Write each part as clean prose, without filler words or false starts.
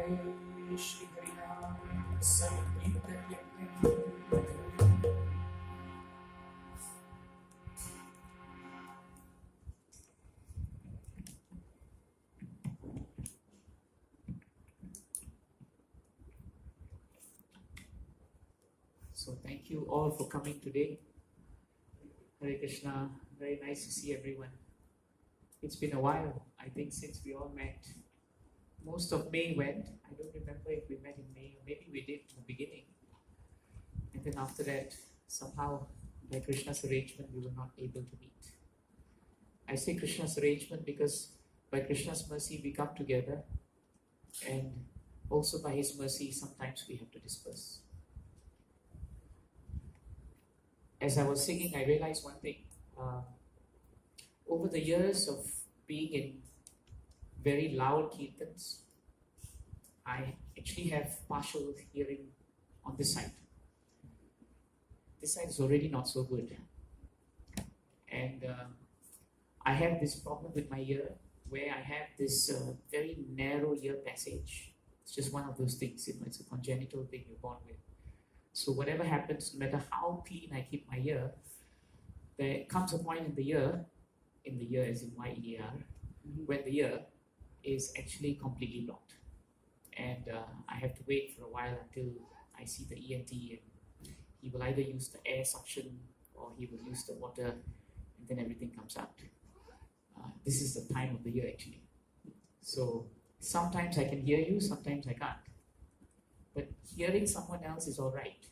Shri Harinam Sankirtanam. So thank you all for coming today. Hare Krishna, very nice to see everyone. It's been a while, I think, since we all met. Most of May went. I don't remember if we met in May, or maybe we did in the beginning. And then after that, somehow, by Krishna's arrangement, we were not able to meet. I say Krishna's arrangement because by Krishna's mercy, we come together, and also by His mercy, sometimes we have to disperse. As I was singing, I realized one thing. Over the years of being in very loud kirtans, I actually have partial hearing on this side. This side is already not so good. And I have this problem with my ear where I have this very narrow ear passage. It's just one of those things, it's a congenital thing you're born with. So whatever happens, no matter how clean I keep my ear, there comes a point in the ear as in Y-E-A-R, when the ear is actually completely blocked. And I have to wait for a while until I see the ENT, and he will either use the air suction or he will use the water, and then everything comes out. This is the time of the year actually. So sometimes I can hear you, sometimes I can't. But hearing someone else is all right.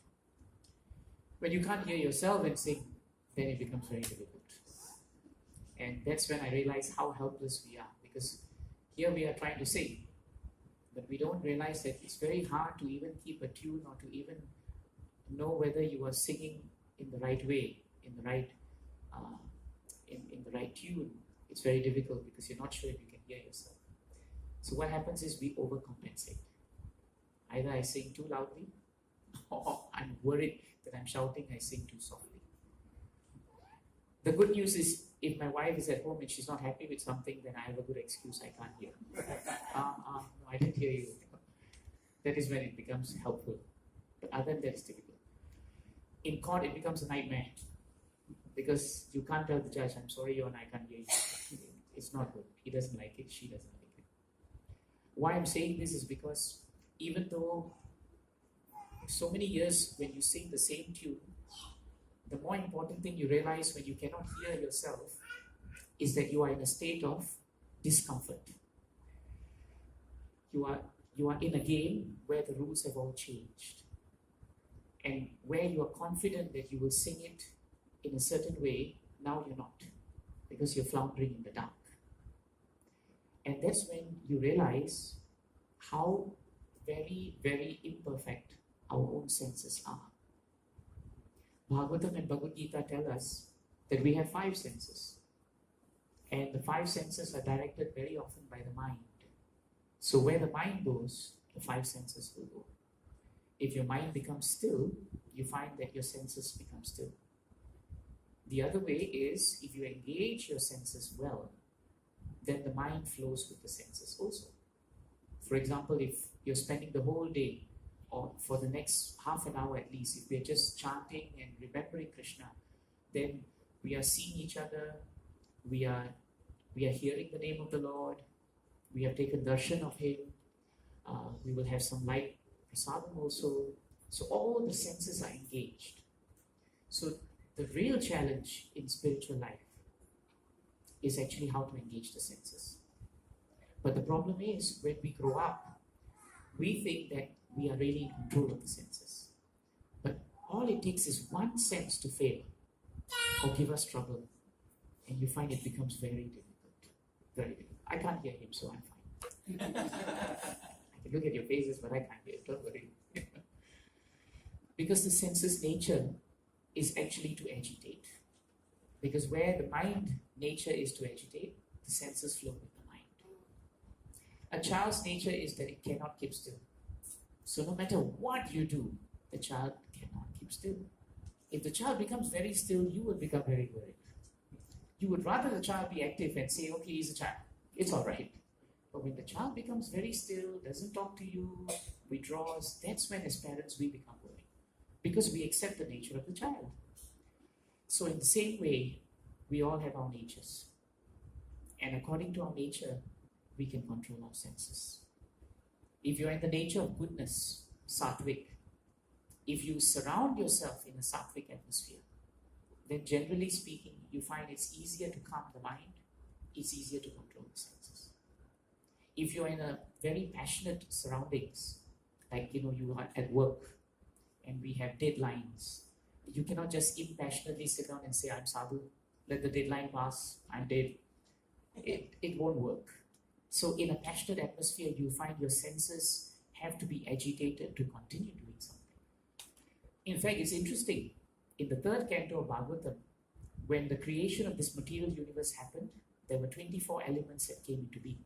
When you can't hear yourself and sing, then it becomes very difficult. And that's when I realize how helpless we are. Because here we are trying to sing, but we don't realize that it's very hard to even keep a tune or to even know whether you are singing in the right way, in the right tune. It's very difficult because you're not sure if you can hear yourself. So what happens is we overcompensate. Either I sing too loudly, or I'm worried that I'm shouting, I sing too softly. The good news is, if my wife is at home and she's not happy with something, then I have a good excuse I can't hear. No, I didn't hear you. That is when it becomes helpful. But other than that, it's difficult. In court, it becomes a nightmare. Because you can't tell the judge, I'm sorry, Your Honor, I can't hear you. It's not good. He doesn't like it, she doesn't like it. Why I'm saying this is because even though so many years when you sing the same tune, the more important thing you realize when you cannot hear yourself is that you are in a state of discomfort. You are in a game where the rules have all changed. And where you are confident that you will sing it in a certain way, now you're not. Because you're floundering in the dark. And that's when you realize how very, very imperfect our own senses are. Bhagavatam and Bhagavad Gita tell us that we have 5 senses. And the 5 senses are directed very often by the mind. So where the mind goes, the 5 senses will go. If your mind becomes still, you find that your senses become still. The other way is, if you engage your senses well, then the mind flows with the senses also. For example, if you're spending the whole day, or for the next half an hour at least, if we're just chanting and remembering Krishna, then we are seeing each other, we are hearing the name of the Lord, we have taken darshan of Him, we will have some light prasadam also. So all the senses are engaged. So the real challenge in spiritual life is actually how to engage the senses. But the problem is, when we grow up, we think that we are really in control of the senses. But all it takes is one sense to fail or give us trouble, and you find it becomes very difficult. Very difficult. I can't hear him, so I'm fine. I can look at your faces, but I can't hear it. Don't worry. Because the senses' nature is actually to agitate. Because where the mind nature is to agitate, the senses flow with the mind. A child's nature is that it cannot keep still. So no matter what you do, the child cannot keep still. If the child becomes very still, you will become very worried. You would rather the child be active and say, okay, he's a child. It's all right. But when the child becomes very still, doesn't talk to you, withdraws, that's when as parents we become worried. Because we accept the nature of the child. So in the same way, we all have our natures. And according to our nature, we can control our senses. If you're in the nature of goodness, sattvic, if you surround yourself in a sattvic atmosphere, then generally speaking, you find it's easier to calm the mind, it's easier to control the senses. If you're in a very passionate surroundings, like you are at work and we have deadlines, you cannot just impassionately sit down and say, I'm sadhu, let the deadline pass, I'm dead. It won't work. So in a passionate atmosphere, you find your senses have to be agitated to continue doing something. In fact, it's interesting. In the third canto of Bhagavatam, when the creation of this material universe happened, there were 24 elements that came into being.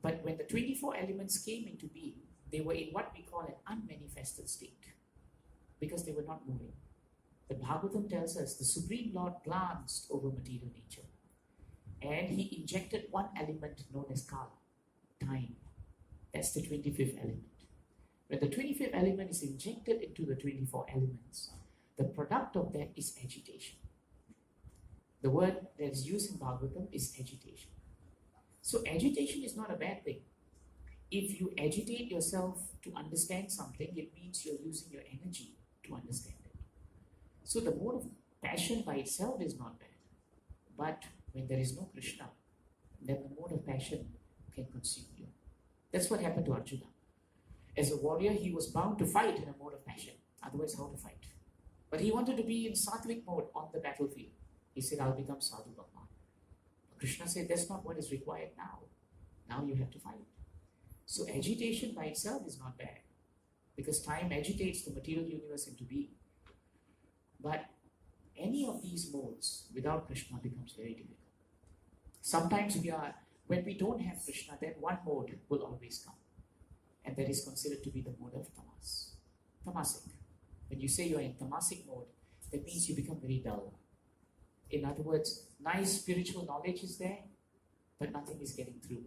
But when the 24 elements came into being, they were in what we call an unmanifested state, because they were not moving. The Bhagavatam tells us the Supreme Lord glanced over material nature and he injected one element known as Kala, time. That's the 25th element. When the 25th element is injected into the 24 elements, the product of that is agitation. The word that is used in Bhagavatam is agitation. So agitation is not a bad thing. If you agitate yourself to understand something, it means you're using your energy to understand it. So the mode of passion by itself is not bad. But when there is no Krishna, then the mode of passion can consume you. That's what happened to Arjuna. As a warrior, he was bound to fight in a mode of passion. Otherwise, how to fight? But he wanted to be in sattvic mode on the battlefield. He said, I'll become sadhu Bhagwan. Krishna said, that's not what is required now. Now you have to fight. So agitation by itself is not bad, because time agitates the material universe into being. But any of these modes without Krishna becomes very difficult. Sometimes when we don't have Krishna, then one mode will always come. And that is considered to be the mode of tamas. Tamasic. When you say you're in tamasic mode, that means you become very dull. In other words, nice spiritual knowledge is there, but nothing is getting through.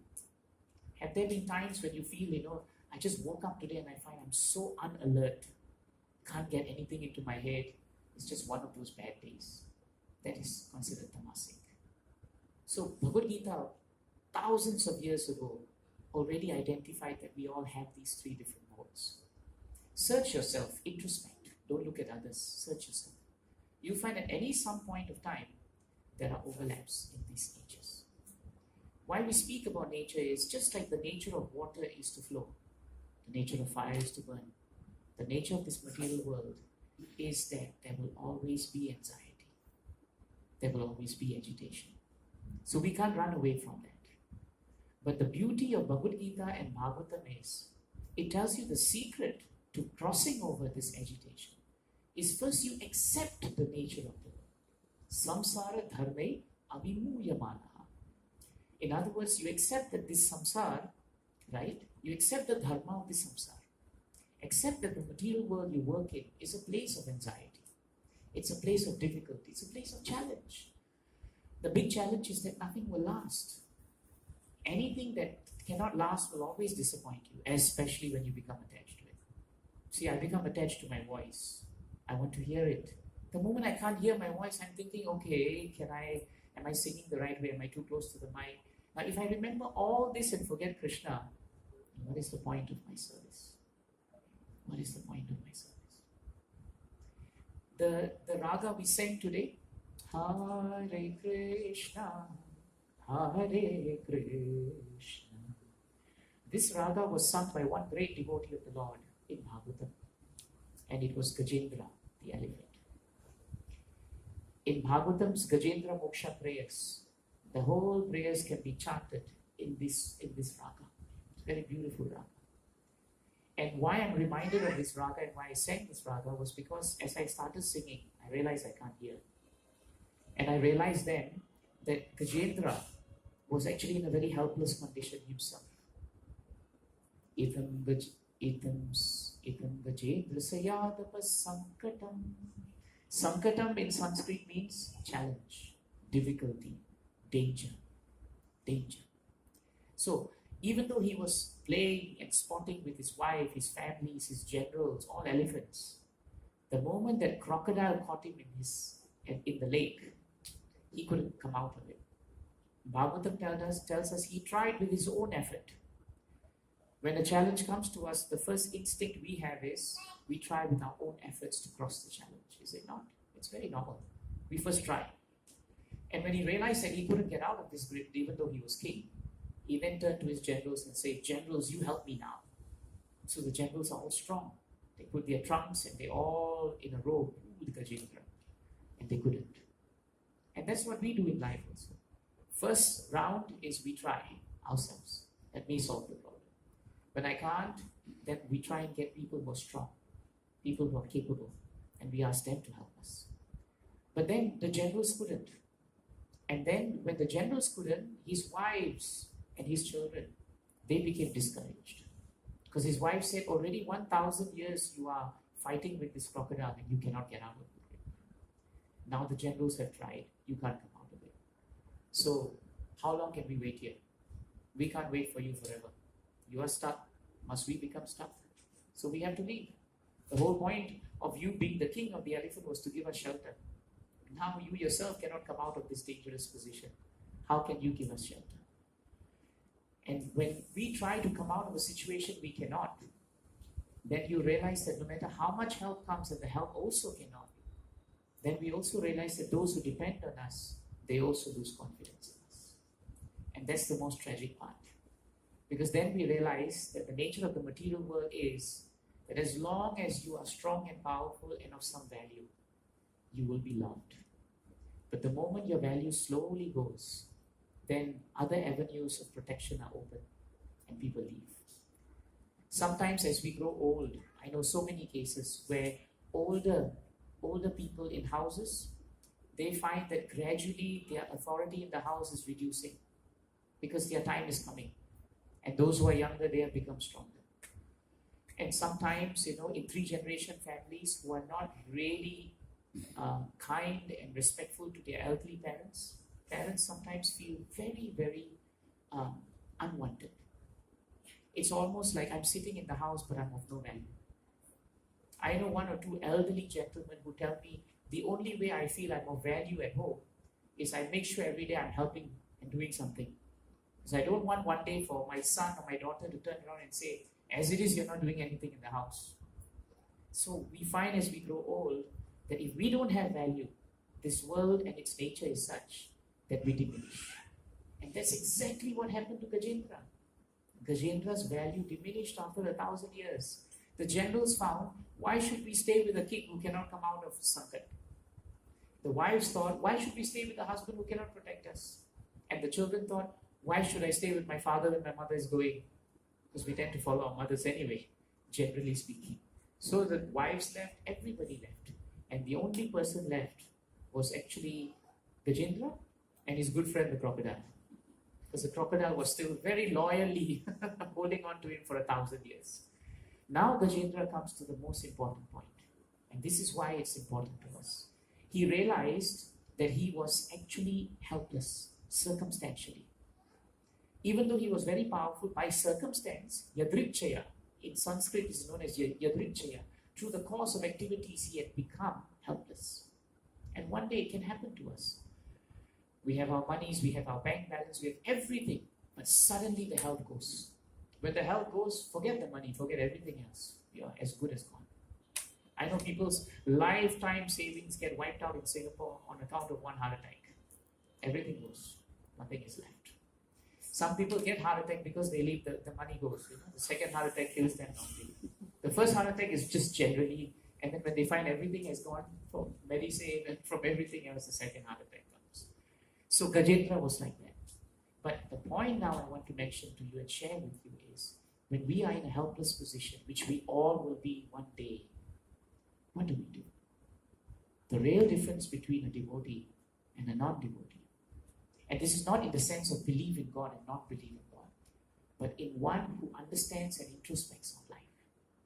Have there been times when you feel, I just woke up today and I find I'm so unalert, can't get anything into my head, it's just one of those bad days? That is considered tamasic. So Bhagavad Gita, thousands of years ago, already identified that we all have these three different modes. Search yourself, introspect, don't look at others, search yourself. You find at some point of time, there are overlaps in these natures. Why we speak about nature is just like the nature of water is to flow, the nature of fire is to burn. The nature of this material world is that there will always be anxiety. There will always be agitation. So we can't run away from that. But the beauty of Bhagavad Gita and Bhagavatam is, it tells you the secret to crossing over this agitation is first you accept the nature of the world. Samsara dharme avimuyamana. In other words, you accept that this samsara, right? You accept the dharma of this samsara. Accept that the material world you work in is a place of anxiety. It's a place of difficulty. It's a place of challenge. The big challenge is that nothing will last. Anything that cannot last will always disappoint you, especially when you become attached to it. See, I become attached to my voice. I want to hear it. The moment I can't hear my voice, I'm thinking, okay, am I singing the right way? Am I too close to the mic? Now, if I remember all this and forget Krishna, what is the point of my service? What is the point of my service? The raga we sang today, Hare Krishna, Hare Krishna. This raga was sung by one great devotee of the Lord in Bhagavatam, and it was Gajendra, the elephant. In Bhagavatam's Gajendra Moksha prayers, the whole prayers can be chanted in this raga. It's a very beautiful raga. And why I'm reminded of this raga and why I sang this raga was because as I started singing, I realized I can't hear. And I realized then that Gajendra was actually in a very helpless condition himself. Itam Gajendra Sayadapas Sankatam. Sankatam in Sanskrit means challenge, difficulty, danger. So Even though he was playing and sporting with his wife, his families, his generals, all elephants, the moment that crocodile caught him in the lake, he couldn't come out of it. Bhagavatam tells us he tried with his own effort. When a challenge comes to us, the first instinct we have is we try with our own efforts to cross the challenge. Is it not? It's very normal. We first try. And when he realized that he couldn't get out of this grip, even though he was king, he then turned to his generals and said, "Generals, you help me now." So the generals are all strong. They put their trunks and they all in a row pulled Gajendra. And they couldn't. And that's what we do in life also. First round is we try ourselves. Let me solve the problem. When I can't, then we try and get people who are strong, people who are capable, and we ask them to help us. But then the generals couldn't. And then when the generals couldn't, his wives and his children, they became discouraged. Because his wife said, already 1,000 years you are fighting with this crocodile and you cannot get out of it. Now the generals have tried, you can't come out of it. So how long can we wait here? We can't wait for you forever. You are stuck. Must we become stuck? So we have to leave. The whole point of you being the king of the elephant was to give us shelter. Now you yourself cannot come out of this dangerous position. How can you give us shelter? And when we try to come out of a situation we cannot, then you realize that no matter how much help comes and the help also cannot, then we also realize that those who depend on us, they also lose confidence in us. And that's the most tragic part. Because then we realize that the nature of the material world is that as long as you are strong and powerful and of some value, you will be loved. But the moment your value slowly goes, then other avenues of protection are open and people leave. Sometimes as we grow old, I know so many cases where older people in houses, they find that gradually their authority in the house is reducing because their time is coming. And those who are younger, they have become stronger. And sometimes, in 3-generation families who are not really kind and respectful to their elderly parents sometimes feel very, very unwanted. It's almost like I'm sitting in the house, but I'm of no value. I know 1 or 2 elderly gentlemen who tell me the only way I feel I'm of value at home is I make sure every day I'm helping and doing something. Because I don't want one day for my son or my daughter to turn around and say, as it is, you're not doing anything in the house. So we find as we grow old that if we don't have value, this world and its nature is such that we diminish. And that's exactly what happened to Gajendra. Gajendra's value diminished after 1,000 years. The generals found, why should we stay with a king who cannot come out of Sankat? The wives thought, why should we stay with a husband who cannot protect us? And the children thought, why should I stay with my father when my mother is going? Because we tend to follow our mothers anyway, generally speaking. So the wives left, everybody left. And the only person left was actually Gajendra and his good friend the crocodile. Because the crocodile was still very loyally holding on to him for 1,000 years. Now Gajendra comes to the most important point. And this is why it's important to us. He realized that he was actually helpless, circumstantially. Even though he was very powerful by circumstance, yadrichaya, in Sanskrit is known as yadrichaya, through the course of activities he had become helpless. And one day it can happen to us. We have our monies, we have our bank balance, we have everything, but suddenly the health goes. When the health goes, forget the money, forget everything else. You are as good as gone. I know people's lifetime savings get wiped out in Singapore on account of one heart attack. Everything goes. Nothing is left. Some people get heart attack because they leave the money goes. The second heart attack kills them normally. The first heart attack is just generally, and then when they find everything has gone from medicine and from everything else, the second heart attack comes. So Gajendra was like that. But the point now I want to mention to you and share with you is, when we are in a helpless position, which we all will be one day, what do we do? The real difference between a devotee and a non-devotee, and this is not in the sense of believe in God and not believe in God, but in one who understands and introspects on life.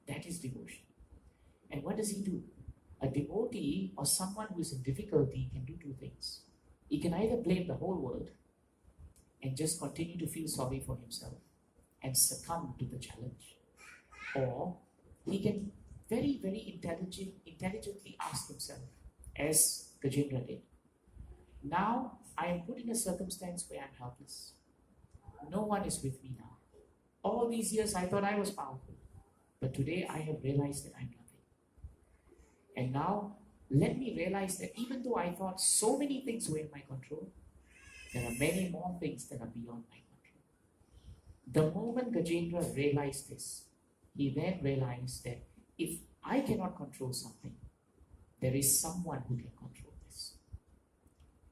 That is devotion. And what does he do? A devotee or someone who is in difficulty can do 2 things. He can either blame the whole world and just continue to feel sorry for himself, and succumb to the challenge. Or he can very, very intelligently ask himself, as Gajendra did, now I am put in a circumstance where I'm helpless. No one is with me now. All these years I thought I was powerful, but today I have realized that I'm nothing. And now let me realize that even though I thought so many things were in my control, there are many more things that are beyond my control. The moment Gajendra realized this, he then realized that if I cannot control something, there is someone who can control this.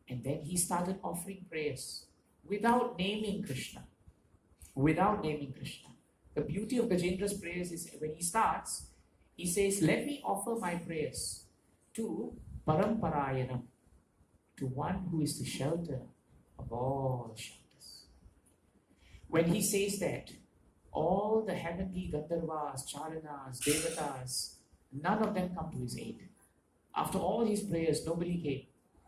And then he started offering prayers without naming Krishna. Without naming Krishna. The beauty of Gajendra's prayers is when he starts, he says, let me offer my prayers to Paramparayanam, to one who is the shelter of all shelters. When he says that, all the heavenly Gandharvas, Charanas, Devatas, none of them come to his aid. After all his prayers, nobody came.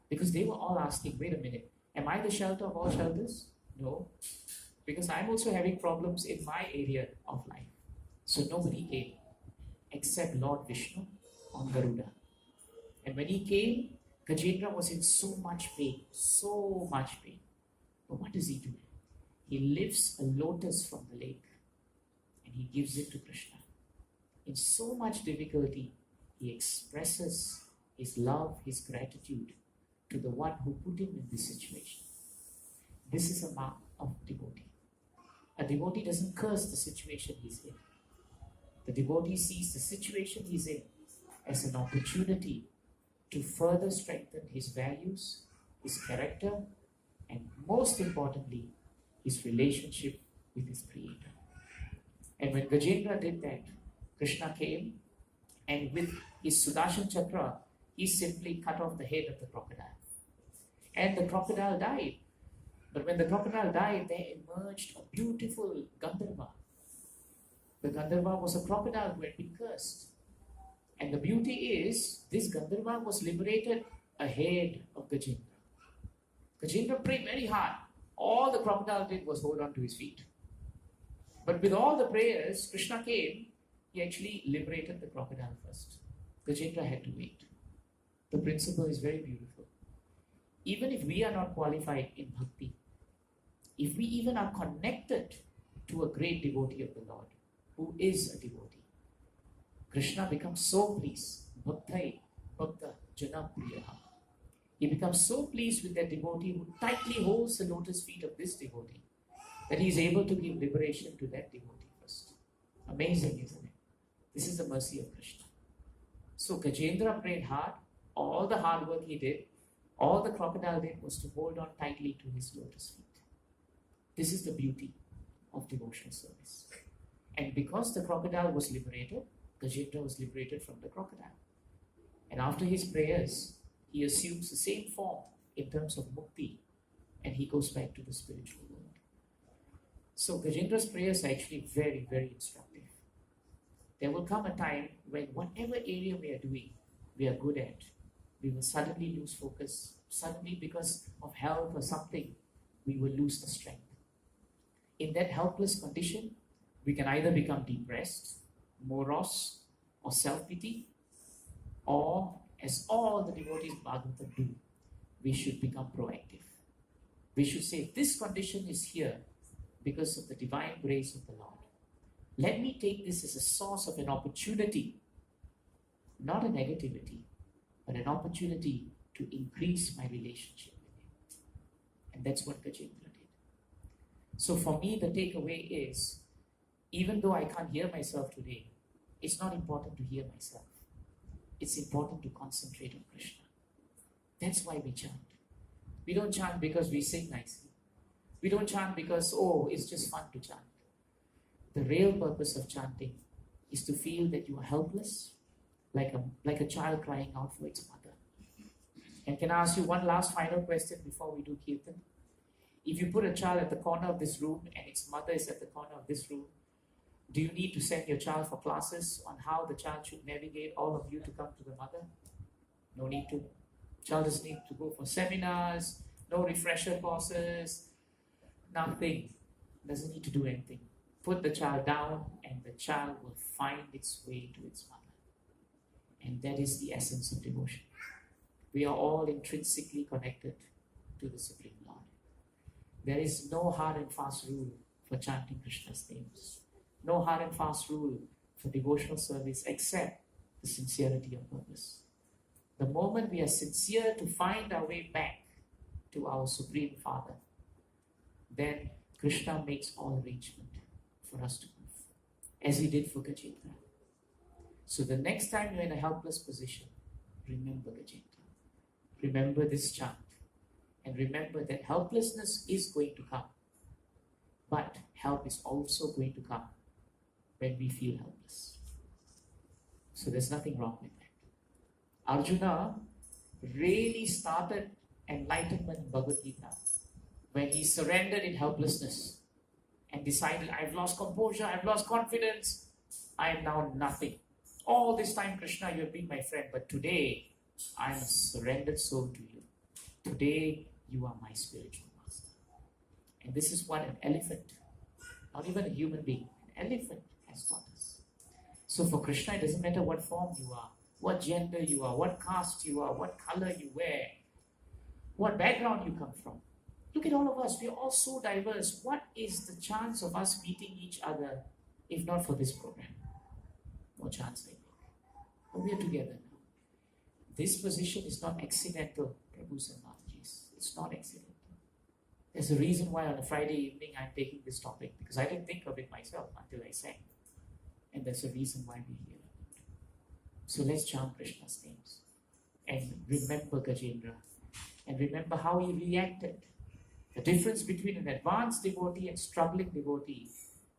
Because they were all asking, wait a minute, am I the shelter of all shelters? No. Because I'm also having problems in my area of life. So nobody came except Lord Vishnu on Garuda. And when he came, Gajendra was in so much pain. But what does he do? He lifts a lotus from the lake and he gives it to Krishna. In so much difficulty, he expresses his love, his gratitude to the one who put him in this situation. This is a mark of devotee. A devotee doesn't curse the situation he's in. The devotee sees the situation he's in as an opportunity to further strengthen his values, his character, and most importantly, his relationship with his Creator. And when Gajendra did that, Krishna came and with his Sudarshan Chakra, he simply cut off the head of the crocodile. And the crocodile died. But when the crocodile died, there emerged a beautiful Gandharva. The Gandharva was a crocodile who had been cursed. And the beauty is, this Gandharva was liberated ahead of Gajendra. Gajendra prayed very hard. All the crocodile did was hold on to his feet. But with all the prayers, Krishna came, he actually liberated the crocodile first. Gajendra had to wait. The principle is very beautiful. Even if we are not qualified in bhakti, if we even are connected to a great devotee of the Lord, who is a devotee, Krishna becomes so pleased. Bhaktai, bhakta, jana priyaha. He becomes so pleased with that devotee who tightly holds the lotus feet of this devotee that he is able to give liberation to that devotee first. Amazing, isn't it? This is the mercy of Krishna. So Gajendra prayed hard. All the hard work he did, all the crocodile did was to hold on tightly to his lotus feet. This is the beauty of devotional service. And because the crocodile was liberated, Gajendra was liberated from the crocodile. And after his prayers, he assumes the same form in terms of mukti, and he goes back to the spiritual world. So Gajendra's prayers are actually very, very instructive. There will come a time when whatever area we are doing, we are good at, we will suddenly lose focus. Suddenly, because of health or something, we will lose the strength. In that helpless condition, we can either become depressed, morose, or self-pity, or as all the devotees of Bhagavatam do, we should become proactive. We should say, this condition is here because of the divine grace of the Lord. Let me take this as a source of an opportunity, not a negativity, but an opportunity to increase my relationship with Him. And that's what Gajendra did. So for me, the takeaway is, even though I can't hear myself today, it's not important to hear myself. It's important to concentrate on Krishna. That's why we chant. We don't chant because we sing nicely. We don't chant because, it's just fun to chant. The real purpose of chanting is to feel that you are helpless, like a child crying out for its mother. And can I ask you one last final question before we do Kirtan? If you put a child at the corner of this room and its mother is at the corner of this room, do you need to send your child for classes on how the child should navigate all of you to come to the mother? No need to. Child doesn't need to go for seminars, no refresher courses, nothing. Doesn't need to do anything. put the child down, and the child will find its way to its mother. And that is the essence of devotion. We are all intrinsically connected to the Supreme Lord. There is no hard and fast rule for chanting Krishna's names. No hard and fast rule for devotional service except the sincerity of purpose. The moment we are sincere to find our way back to our Supreme Father, then Krishna makes all arrangement for us to move, as he did for Gajendra. So the next time you're in a helpless position, remember Gajendra. Remember this chant. And remember that helplessness is going to come. But help is also going to come when we feel helpless. So there's nothing wrong with that. Arjuna really started enlightenment in Bhagavad Gita when he surrendered in helplessness and decided, I've lost composure, I've lost confidence, I am now nothing. All this time, Krishna, you have been my friend, but today, I am a surrendered soul to you. Today, you are my spiritual master. And this is what an elephant, not even a human being, an elephant has taught us. So for Krishna, it doesn't matter what form you are, what gender you are, what caste you are, what color you wear, what background you come from. Look at all of us. We are all so diverse. What is the chance of us meeting each other if not for this program? No chance, maybe. But we are together now. This position is not accidental, Prabhus and Matajis. It's not accidental. There's a reason why on a Friday evening I'm taking this topic, because I didn't think of it myself until I sang. And there's a reason why we're here. So let's chant Krishna's names and remember Gajendra and remember how he reacted. The difference between an advanced devotee and struggling devotee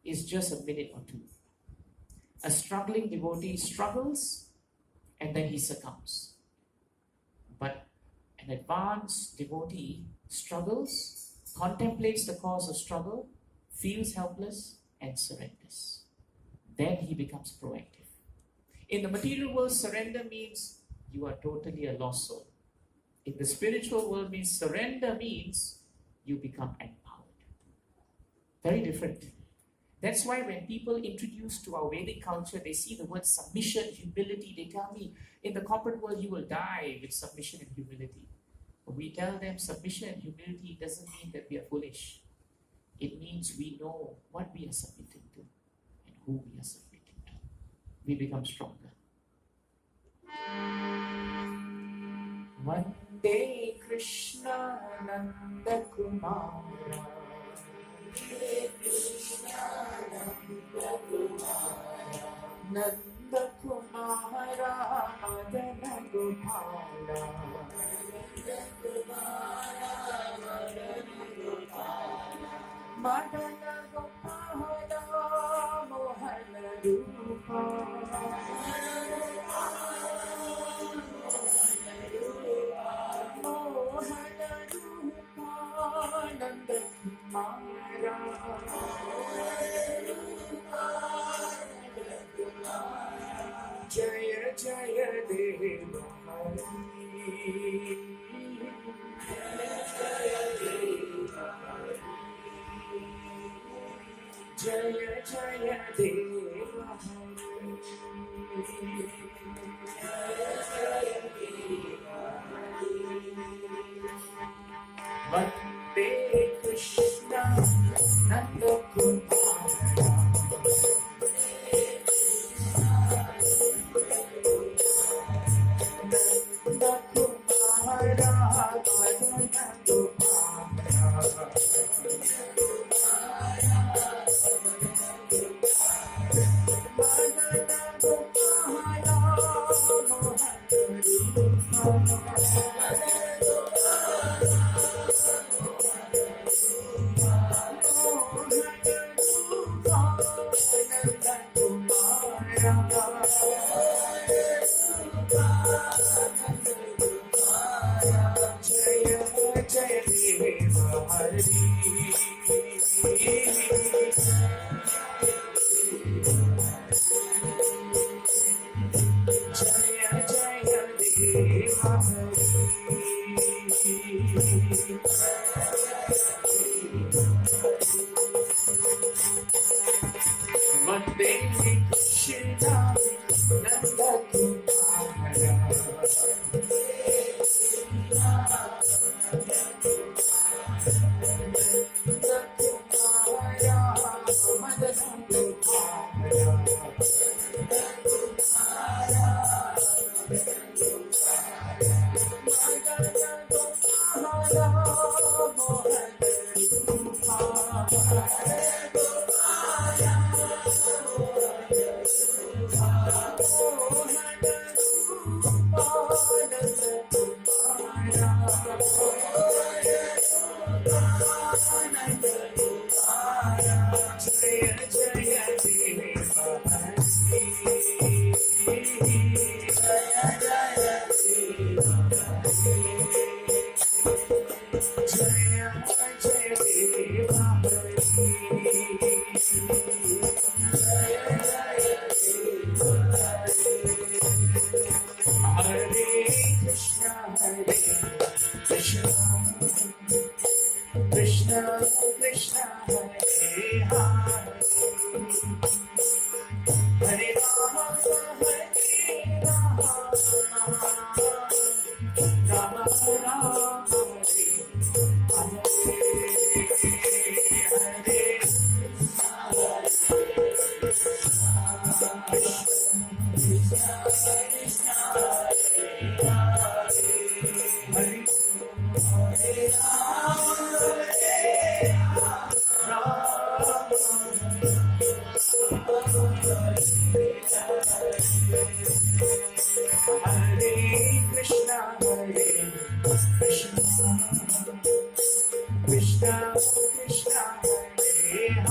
is just a minute or two. A struggling devotee struggles and then he succumbs. But an advanced devotee struggles, contemplates the cause of struggle, feels helpless and surrenders. Then he becomes proactive. In the material world, surrender means you are totally a lost soul. In the spiritual world, means surrender means you become empowered. Very different. That's why when people introduce to our Vedic culture, they see the word submission, humility. They tell me, in the corporate world, you will die with submission and humility. But we tell them submission and humility doesn't mean that we are foolish. It means we know what we are submitting to and who we are submitting to. We become stronger. Vande Krishna Nanda Kumara, Nanda Kumara, Madana Gopala, Madana Gopala, Mohana Rupa, Nanda Kumara, Jaya Jaya Deva, Jaya Jaya Deva, Vande Krishna Nanda Kumara, Nanda Kumara, Madana Gopala, Madana Gopala, Mohana Rupa, Baby Krishna, Nanda Kumara. Krishna Krishna Hare Hare Hare Rama Hare Rama Rama Rama Hare Krishna Krishna Krishna Hare